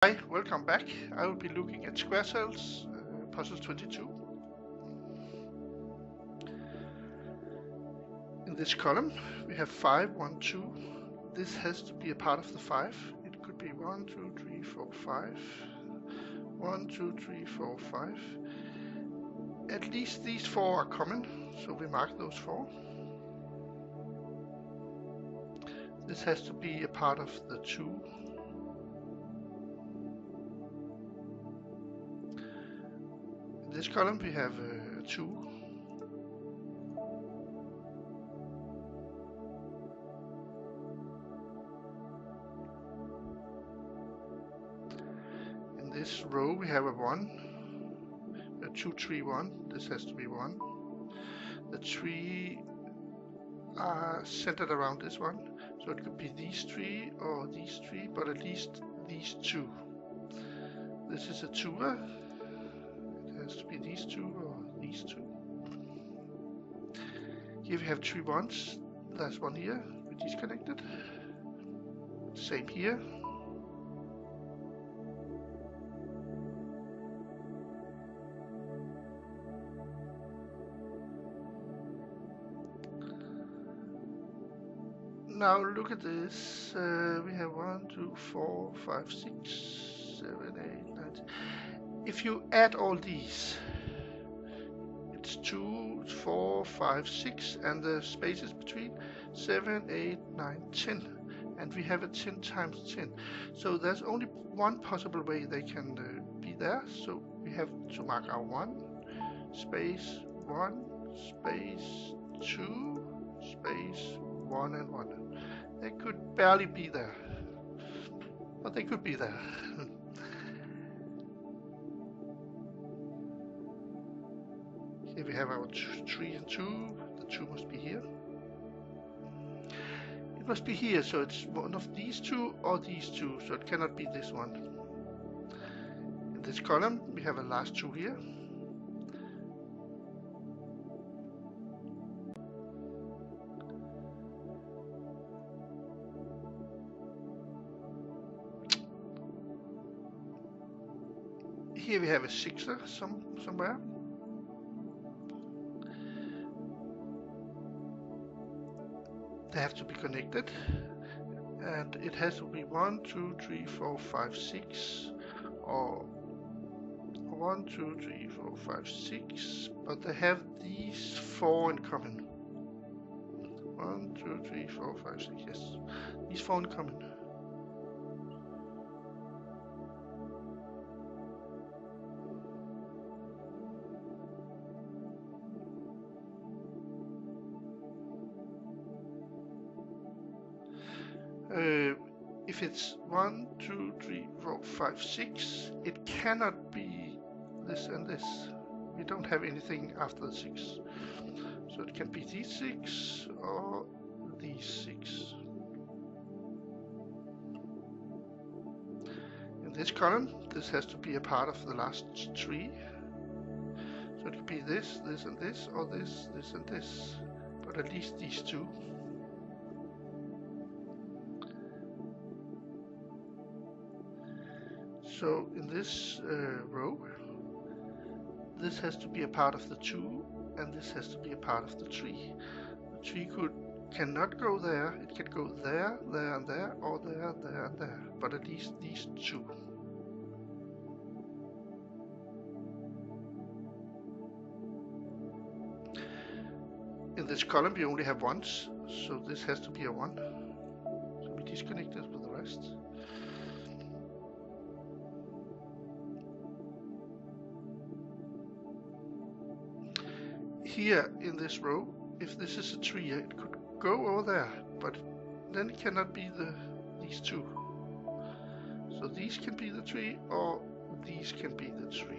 Hi, welcome back. I will be looking at SquareCells, puzzle 22. In this column, we have 5, 1, 2. This has to be a part of the 5. It could be 1, 2, 3, 4, 5. 1, 2, 3, 4, 5. At least these 4 are common, so we mark those 4. This has to be a part of the 2. In this column we have 2. In this row we have a 1. 2, 3, 1. This has to be 1. The 3 are centered around this one, so it could be these 3 or these 3, but at least these 2. This is a 2er. It has to be these 2 or these 2. Here we have 3 1s. There's one here. We disconnected. Same here. Now look at this. We have 1, 2, 4, 5, 6, 7, 8, 9. If you add all these, it's 2, 4, 5, 6, and the spaces between 7, 8, 9, 10. And we have a 10 times 10. So there's only one possible way they can be there. So we have to mark our 1, space 1, space 2, space 1 and 1. They could barely be there, but they could be there. Here we have our 3 and 2. The 2 must be here. It must be here, so it's one of these 2 or these 2, so it cannot be this one. In this column, we have a last 2 here. Here we have a 6er somewhere. They have to be connected, and it has to be 1, 2, 3, 4, 5, 6, or 1, 2, 3, 4, 5, 6, but they have these 4 in common. 1, 2, 3, 4, 5, 6, yes, these 4 in common. If it's 1, 2, 3, 4, 5, 6, it cannot be this and this. We don't have anything after the 6. So it can be these 6 or these 6. In this column, this has to be a part of the last 3. So it could be this, this and this, or this, this and this. But at least these 2. So in this row, this has to be a part of the 2, and this has to be a part of the 3. The 3 cannot go there. It can go there, there, and there, or there, there, and there. But at least these 2. In this column, we only have 1s, so this has to be a 1. So we disconnect it with the rest. Here in this row, if this is a 3, it could go over there, but then it cannot be these 2. So these can be the 3, or these can be the 3.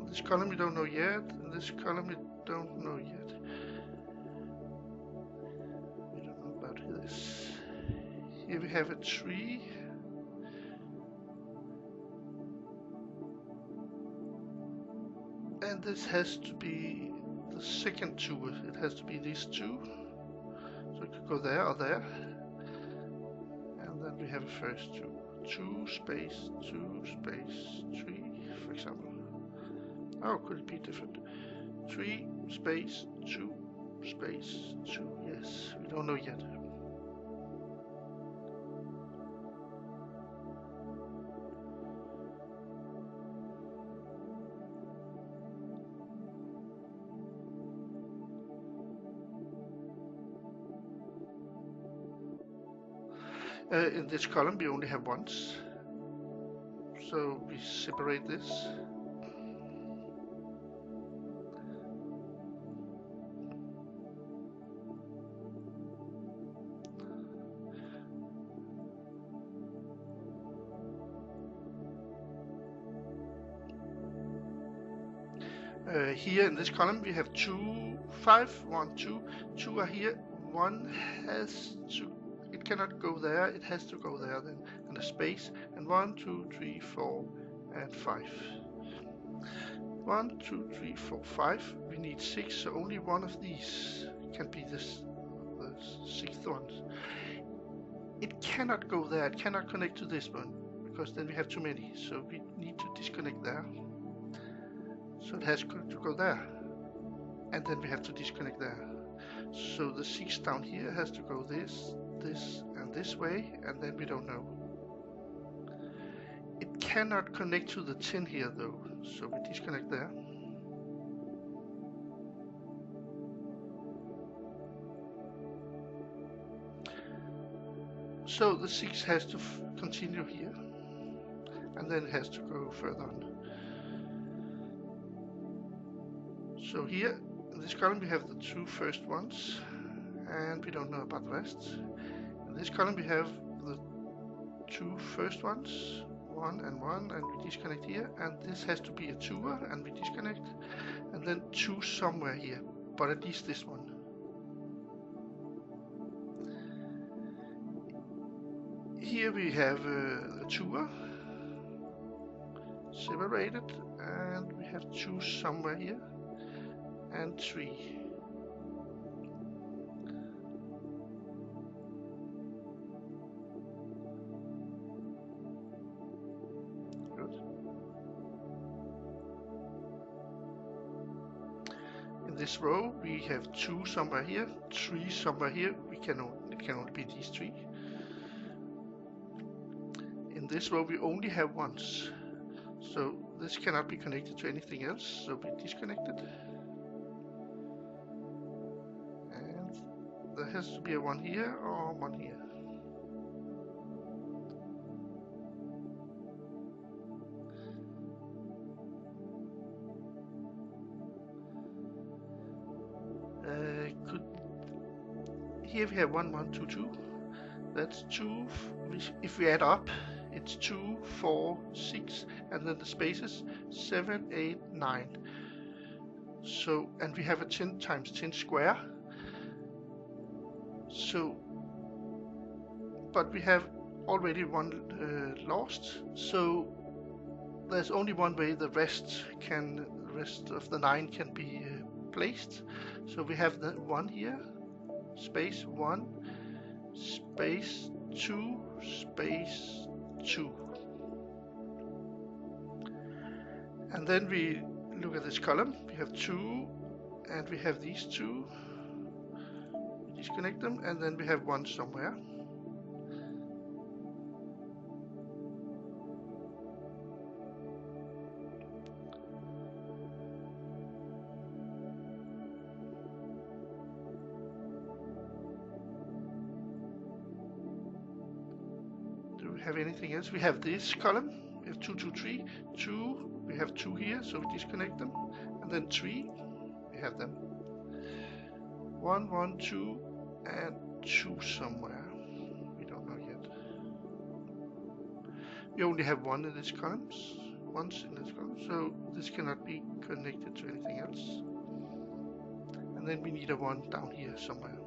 In this column we don't know yet. In this column we don't know yet. We don't know about this. Here we have a 3. And this has to be the second two. It has to be these two. So it could go there or there. And then we have a first two. 2 space 2 space 3, for example. Oh, could it be different? 3 space 2 space 2. Yes, we don't know yet. In this column we only have ones, so we separate this. Here in this column we have 2, 5, 1, 2. 2 are here. 1 has to, it cannot go there, it has to go there then, and a space. And 1, 2, 3, 4, and 5. 1, 2, 3, 4, 5. We need 6, so only one of these can be this, the 6th one. It cannot go there, it cannot connect to this one, because then we have too many, so we need to disconnect there. So it has to go there, and then we have to disconnect there. So the 6 down here has to go this, this, and this way, and then we don't know. It cannot connect to the 10 here though, so we disconnect there. So the 6 has to continue here, and then it has to go further on. So here, in this column we have the 2 first ones, and we don't know about the rest. In this column we have the 2 first ones, 1 and 1, and we disconnect here, and this has to be a 2er, and we disconnect, and then 2 somewhere here, but at least this one. Here we have a 2er, separated, and we have 2 somewhere here. And 3. Good. In this row we have 2 somewhere here, 3 somewhere here. It can only be these 3. In this row we only have ones, so this cannot be connected to anything else, so we disconnect it. There has to be a 1 here or 1 here. Here we have 1, 1, 2, 2. That's 2. If we add up, it's 2, 4, 6, and then the spaces 7, 8, 9. So, and we have a 10 times 10 square. So, but we have already one lost, so there's only one way the rest of the 9 can be placed. So we have the 1 here, space 1, space 2, space 2. And then we look at this column, we have 2, and we have these 2. Disconnect them, and then we have 1 somewhere. Do we have anything else? We have this column. We have 2, 2, 3, 2. We have 2 here, so we disconnect them, and then 3. We have them. 1, 1, 2, and 2 somewhere. We don't know yet. We only have 1 in this column, so this cannot be connected to anything else. And then we need a 1 down here somewhere.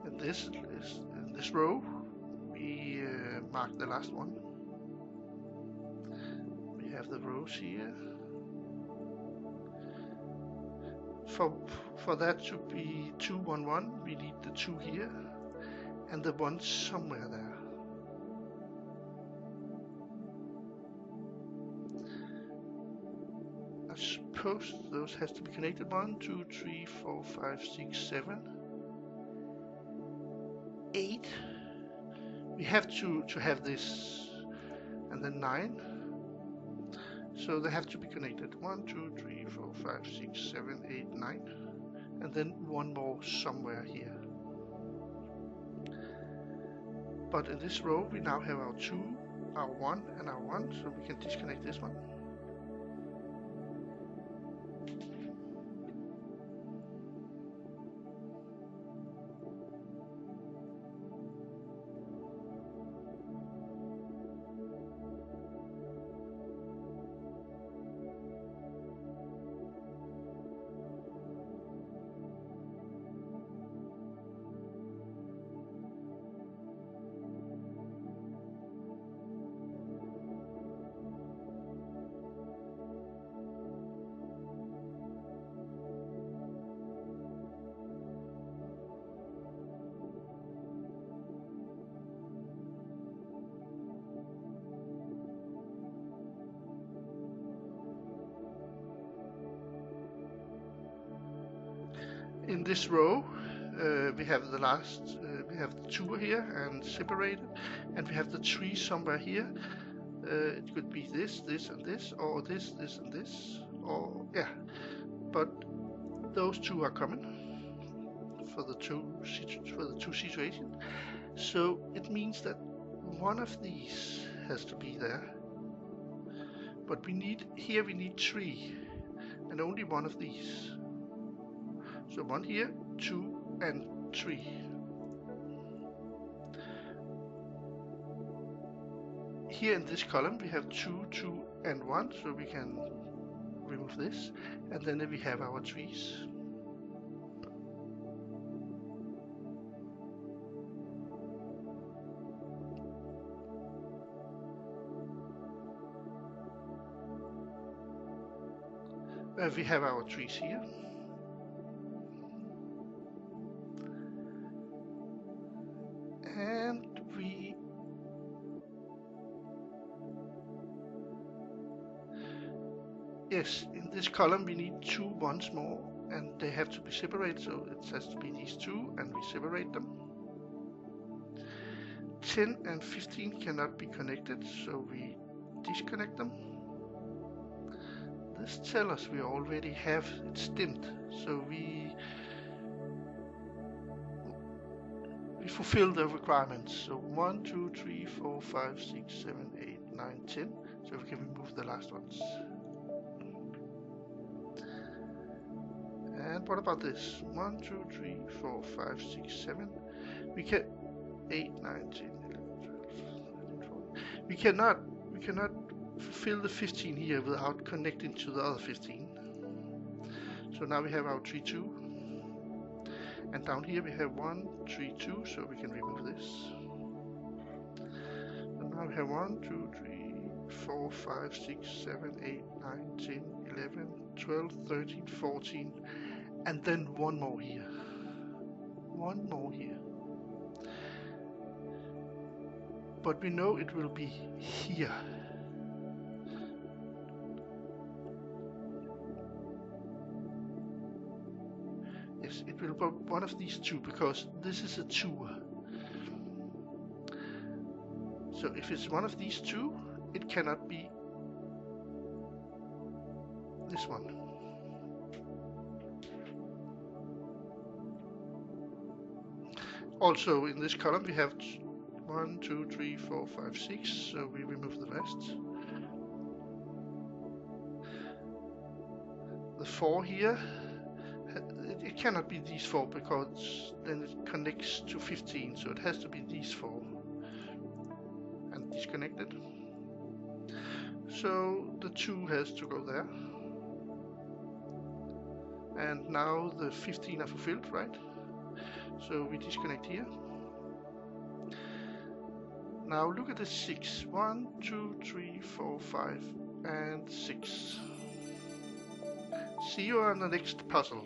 In this row, we mark the last one. We have the rows here. For that to be 2, 1, 1, we need the 2 here and the 1 somewhere there. I suppose those has to be connected. 1, 2, 3, 4, 5, 6, 7, 8. We have to have this, and then 9. So they have to be connected. 1, 2, 3, 4, 5, 6, 7, 8, 9. And then 1 more somewhere here. But in this row we now have our 2, our 1 and our 1, so we can disconnect this one. In this row, we have the last, we have the 2 here and separated, and we have the 3 somewhere here. It could be this, this, and this, or this, this, and this, or yeah. But those 2 are common for the two situations. So it means that one of these has to be there. But we need 3, and only one of these. So 1 here, 2, and 3. Here in this column we have 2, 2, and 1, so we can remove this, and then we have our 3s. We have our 3s here. And yes, in this column we need 2 1s more, and they have to be separated, so it has to be these 2, and we separate them. 10 and 15 cannot be connected, so we disconnect them. This tells us we already have it stemmed, so we fulfill the requirements. So 1, 2, 3, 4, 5, 6, 7, 8, 9, 10. So we can remove the last ones. And what about this? 1, 2, 3, 4, 5, 6, 7. We can 8, 9, 10, 11, 12, 13, 14. We cannot fulfill the 15 here without connecting to the other 15. So now we have our 3, 2. And down here we have 1, 3, 2, so we can remove this. And now we have 1, 2, 3, 4, 5, 6, 7, 8, 9, 10, 11, 12, 13, 14, and then 1 more here. 1 more here. But we know it will be here. Yes, it will be one of these 2, because this is a 2. So if it's one of these 2, it cannot be this one. Also in this column we have 1, 2, 3, 4, 5, 6, so we remove the rest. The 4 here, it cannot be these 4, because then it connects to 15, so it has to be these 4 and disconnected. So the 2 has to go there, and now the 15 are fulfilled, right? So we disconnect here. Now look at the 6. 1, 2, 3, 4, 5, and 6. See you on the next puzzle.